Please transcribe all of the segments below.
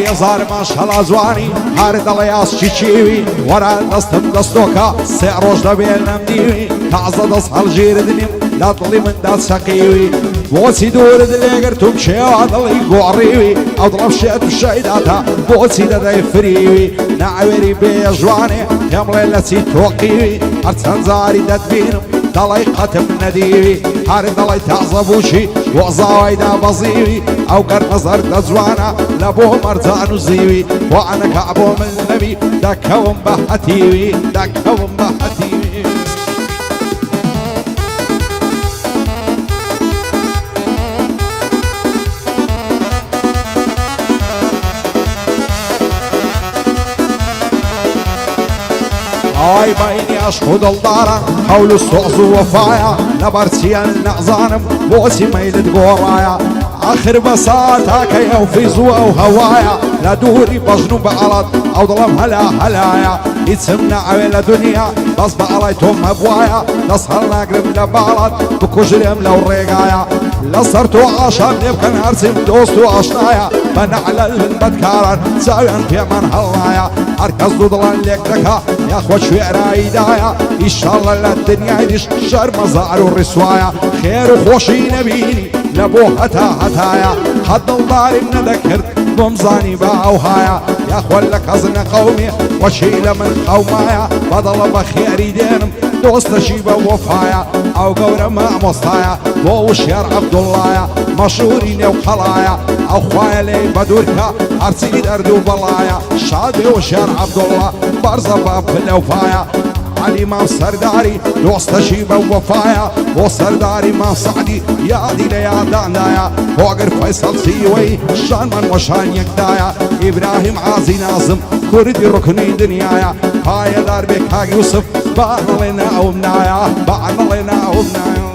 ئای هەزار ماشەڵا جوانی هەر دەڵێ ئاسکی چیوی وەرە دەستم دەستۆکە سێ ڕۆژ دەبێت نەمدیوی تازە دەست هەڵژێردنیم لە دڵی مندا چەقیوی بۆچی دوورت لێگرتوم شێوە دڵی گۆڕیوی ئەو دڵە بشێت و شەیداتە بۆچی دەدەی فریوی ناوێری بێژوانێ پێم بڵێ لە چی تۆقیوی هەرچەند جاری دەتبینم دەڵی قەتم نەدیوی هەر دەڵی تازە بووشی بۆ زاوای دابەزیوی ئەو گەرمەزەر دەجوانە لە بۆ مەرجان و زیوی بۆ ئەنەکە بۆ من نەبی دەکەوم بە هەتیوی دەکەوم بە هەتیوی ئای باینی عەشق و دڵدارە هەول و سۆز و وەفایە لەبەر چیان نەزانم بۆچی مەیلت گۆڕایە ئاخر بە ساتاکەی ئەو فیز و ئەو هەوایە لە دووری بەژن و بەعەڵەت ئەو دڵم هەلا هەلایە هیچم ناوێ لە دنیا بەس بە ئەڵای تۆم هەبوایە دەست هەڵ ناگرم لە باڵات بکوژرێم لەو ڕێگایە لەسەر تۆ ئاشان لێ بکەن هەرچیم دۆست و ئاشنایە بە نەعلەل من بەدکاران چاویان پێمان هەڵایە هەرکەس دوو دڵان لێک دەکا یاخۆ شوێراییدایە ئیشاڵڵە لە دنیای دیش شەرمەزار و ڕیسوایە خێر و خۆشی نەبینی لە بۆ هەتا هەتایە قەت دڵداریم نەدەکرد بۆم زانی بە ئەوهایە یاخۆ لە کەزنە قەومێ وەچی لە من قەومایە بەدەڵە بە خێری دێنم دۆستەشی بە وەفایە ئەو گەورە مامۆستایە بۆ وشیار عەبدوڵڵایە مەشهوری نێو قەڵایە ئەو خوایە لێی بەدوورکە هەرچی دەرد و بەڵایە شادێ وشیار عەبدوڵڵا بەرزە بە پلەوپایە علی مام سەرداری دۆستەشی بە وەفایە بۆ سەرداری مام سەعدی یادی لە یاداندایە هۆگر فەیسەڵ سیوەی شانمان وەشان یەکدایە ئیبراهیم عازی نازم کوردی ڕوکنی دنیایە پایەدار بێ کاک یوسف بانەڵێ ناوم نایە بانەڵێ ناوم نایە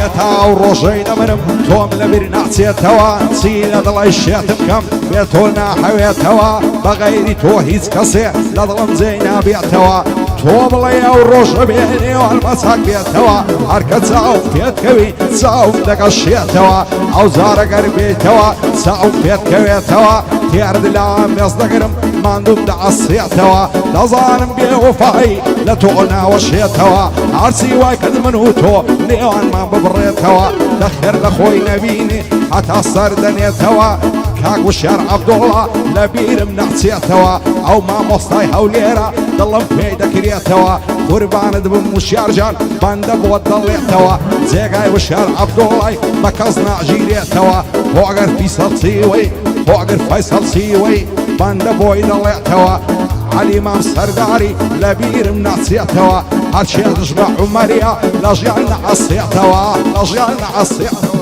ئەتا و ڕۆژەی دەمرم تۆم لەبیر ناچێتەوە چی لە دڵی شێتم کەم بێ تۆ ناحەوێتەوە بەغەیری تۆ هیچ کەسێ لە دڵم جێی نابێتەوە تۆ بڵێ ئەو ڕۆژە بێ نێوان مەچاک بێتەوە هەرکە چاوم پێتکەوی چاوم دەگەشێتەوە ئەو جارەگەر بێتەوە چاوم پێتکەوێتەوە تێرد لە مێز دەگرم ماندوم دەعەسێتەوە دەزانم بێوەفایی لە تۆ ناوەشێتەوە هەرچی وای کرد من و تۆ نێوانمان ببڕێتەوە دەخێر لە خۆی نەبینی هەتا سەر دەنێتەوە کاک وشیار عەبدوڵڵا لە بیرم ناچێتەوە ئەو مامۆستای هەولێرە دڵم پێی دەکرێتەوە قوربانت بم وشیار جان بەندە بۆت دەڵێتەوە جێگای وشیار عەبدوڵڵای بە کەس ناژیرێتەوە هۆگر فیسەڵ سیوەی هۆگر فەیسەڵ سیوەی بەندە بۆی دەڵێتەوە علی مام سەرداری لە بیرم ناچێتەوە هەرچێ دژ بە عومەریە لە ژیان نەعەسێتەوە لە ژیان نەعەسێتەوە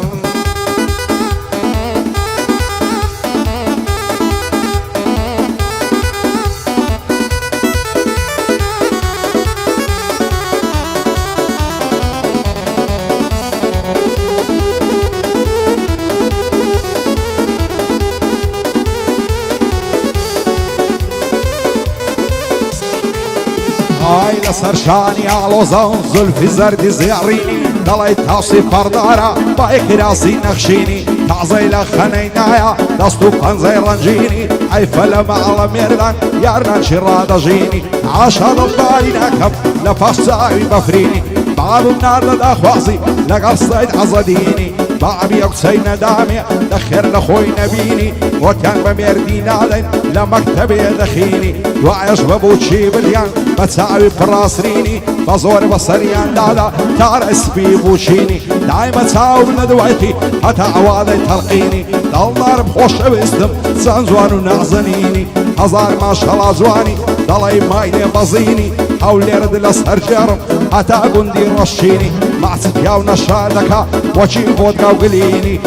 ئای لەسەر شانی ئاڵۆزە و زولفی زەردی زێڕینی دەڵێی تاوسی پەردارە با ئێکراسی نەخشینی تازەی لە خەنەی نایە دەست و پەنجەی ڕەنجینی ئەیفە لە ماڵە مێردان یارناچی ڕادەژینی عاشا دڵداری ناکەم لە پاش چاوی بەفرینی بابم ناردە داخوازی لەگەڵ سەید عەزەدینی بابی ئەو کچەی نەدامێ دەخێر لە خۆی نەبینی وەکیان بە مێردی نادەین لە مەکتەبێ دەخینی دوایەش بەبوو چی بلیان بە چاوی پڕاسرینی بە زۆر بە سەریان دادا تارە سپی بووچینی دایمە چاوم لە دوایتی هەتا ئەوادەی تەڵقینی دڵدارم خۆشەویستم چەند جوان و نازەنینی هەزار ماشەڵا جوانی دەڵێی مای لێ بەزینی هەولێرت لەسەر جێڕم هەتا گوندی ڕەشینی ماچت پیاو نەشا دەکا وەچی خۆتگا و گلینی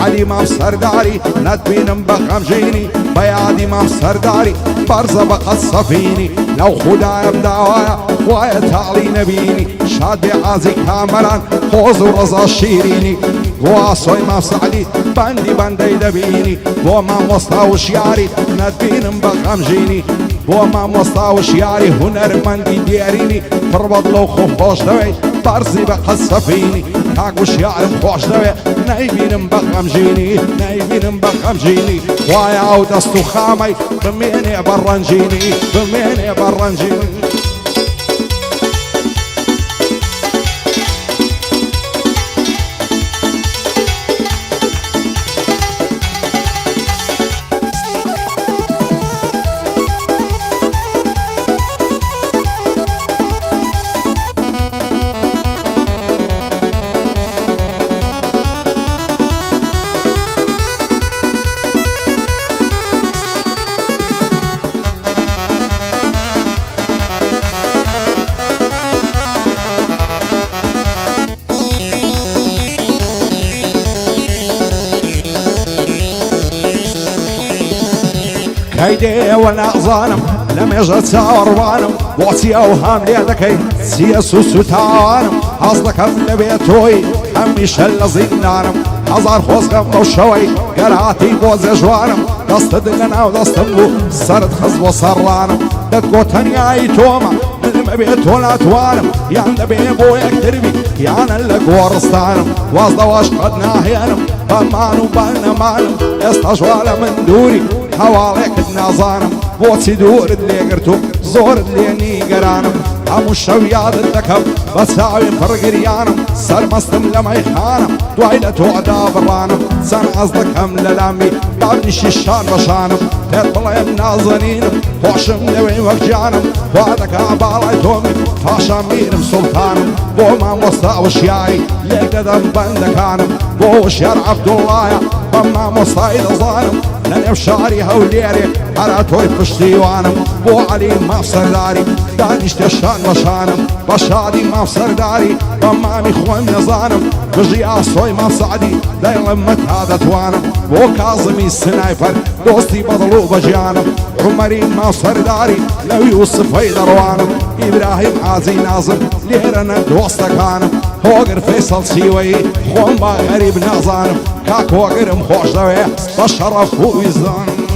علی مام سەرداری نەتبینم بە خەمژینی بە یادی مام سەرداری بەرزە بە قەت سەفینی لو خدایم داوایا خواه تالی نبینی شاد بعازی کامران خوز و رضا شیرینی واسوی مفسعلی بندی بندی دبینی بو ما مستاوش یاری ندبینم بغمجینی بو ما مستاوش یاری هنرمندی دیرینی پربض لو خوش دوی برزی بقصفینی کاکوش یارم خوش دوی نایبینم بغمجینی نایبینم بغمجینی وایا او دستو خامی بمینی برنجینی بمینی برنجینی كيدي وانا ظالم لم يجد ساروانم وعطي اوهام ليدكي سياسوس تاوانم اصلك هم لبيتوي همي شل زينانم هزار خوزقم وشوي قراتي بوز جوانم دست دلنا ودستمو سرد خزب وصرانم دتقو تنياي توما من بيت ولا توانم يعني لبي بويا كتربي يعني اللي ورستانم واصدواش قد ناهيانم بمانو بالنا مالم استجوال من دوري حواليك نظانم بوتي دور اللي قرتو زور اللي ني قرانم همو الشوياد الدكب بساوي فرق ريانم سر مستم لما يخانم دويلة وعدا برانم سن قصدك هم للامي بابني شيشان بشانم تطلع الناظرينم وعشم لوي وفجانم وعدك عبالي تومي فاشامينم سلطانم بوما مصطا وشياي ليك دم بندكانم بوش يا عبد الله بما مصايد ظالم لن يفشاري هوليري عراتوي بشتيوانم بو علي ما سرداري دانيش تشان وشانم بشادي ما سرداري بما مخوان نظانم بجي عصوي ما سعدي دايلمت هذا توانم بو كاظمي السنايفر دوستي بضلو بجانم عمري ما سرداري لو يوسف هيدروانم ابراهيم عازي ناظم ليرنا دوستكانم هوغر فيصل سيوي خوما غريب نظانم كاك هوغر مخوش دوي بشرف ووزانم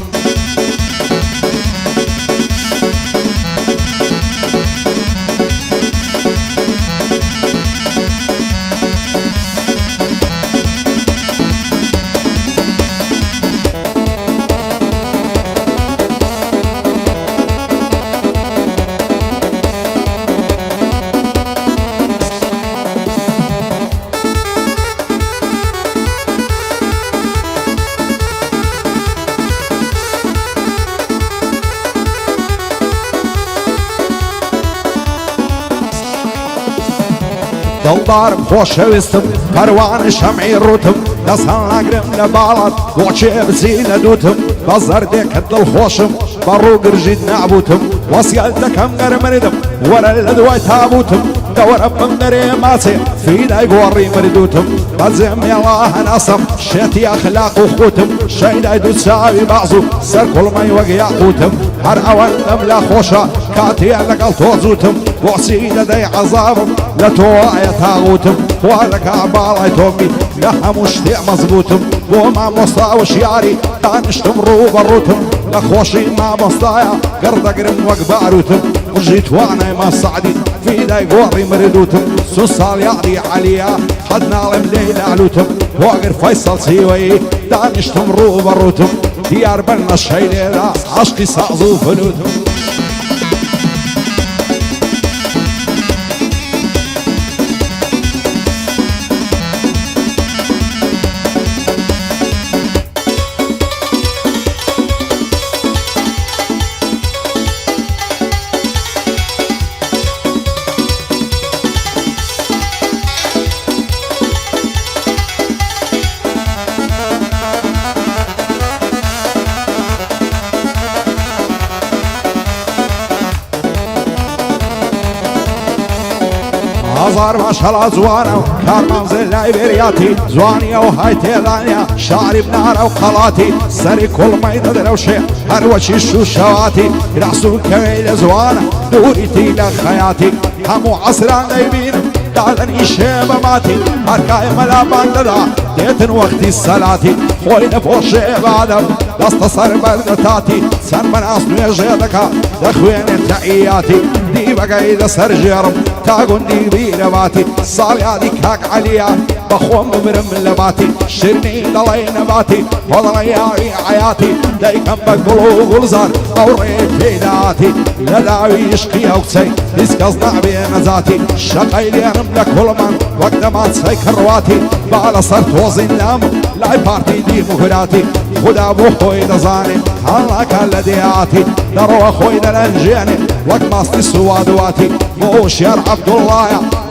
دڵدارم خۆشەویستم پەروانە شەمعی ڕوتم دەستان ناگرم لە باڵات بۆچێ بچی نەدوتم بە زەردێکت دڵخۆشم بە ڕووگرژیت نابوتم وەسیەت دەکەم گەرمردم وەرە لە دوای تابوتم دەوەرە بم دەرێ ماچێ فیدای گۆڕی مردوتم بەجێم مێڵا هەناسم شێتی ئەخلاق و خوتم شەیدای دوو چاوی بەعز و سەر کوڵمەی وەک یاقوتم هەر ئەوەندەم لا خۆشە کاتێ لەگەڵ تۆ زووتم بۆچی دەدەی عەزابم لە تۆ ئایا تاغوتم خوا دەکا باڵای تۆمی لە هەموو شتێ مەزبوتم بۆ مامۆستا وشیاری دانیشتم ڕوو بەڕوتم لە خۆشی مامۆستایە گەڕدەگرم وەک باروتم وژی توانای مەسعدی فیدای گۆڕی مردوتم سو ساڵ یاری عەلیە حەد ناڵێم لێی لالوتم وەگەر فەیسەڵ چیوەیی دانیشتم ڕوو بەڕوتم دیار بەر نەشەی لێرە عەشقی ساز و فلوتم هزار ما شاء الله زوانا كارمان زي لايبرياتي زوانية وهاي تيلانيا شعري بنار وقلاتي سري كل ما يدر وشي هروشي الشوشواتي راسو كميل زوانا دوريتي لخياتي همو عصران غيبين دادني شيبة ماتي هركاي ملا بانددا ديتن وقتي الصلاتي خوي نفو شيبة آدم دستصر بردتاتي سن من أصنو يجيدك دخوين تحياتي دي بقى إذا سر جرم تاقون دي بينباتي صالي هذي كاك عليا بخوم برم لباتي شرني دلي نباتي وضلي عياتي دايكم بقبلو غلزار أوريت فيداتي لداوي يشقي أوكسي ديسكازنا بين ذاتي شقي لينم لكل من وقت ما تسي كرواتي بعد صرت وزن لام لاي بارتي ديمقراطي خدا بو خوي دزاني الله كان لدياتي دروا خوي دلنجاني وقت ما استسوادواتي وشير عبد الله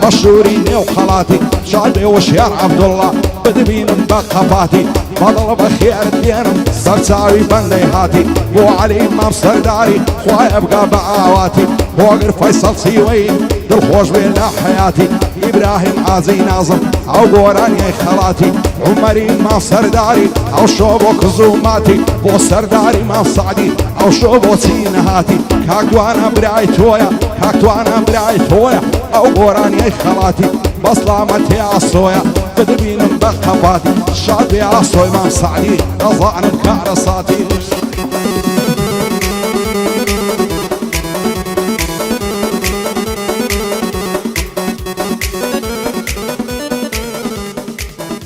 مشهورين وخلاتي شعبي وشير عبد الله بدبين بقفاتي فضل بخير دينم سرساوي بنديهاتي بو علي مام سرداري خواي ابقى بعواتي وقر فيصل سيوين دل خوش بينا حياتي ابراهيم عازي ناظم او قوراني خلاتي عمري مام سرداري او شوبو كزوماتي بو سرداري مام سعدي او شوبو سينهاتي كاكوانا براي تويا كاكوانا براي تويا او قوراني خلاتي بصلامتي عالصويا بدبين بقفاتي شعبي عالصوي مام سعدي رضعنا كعرصاتي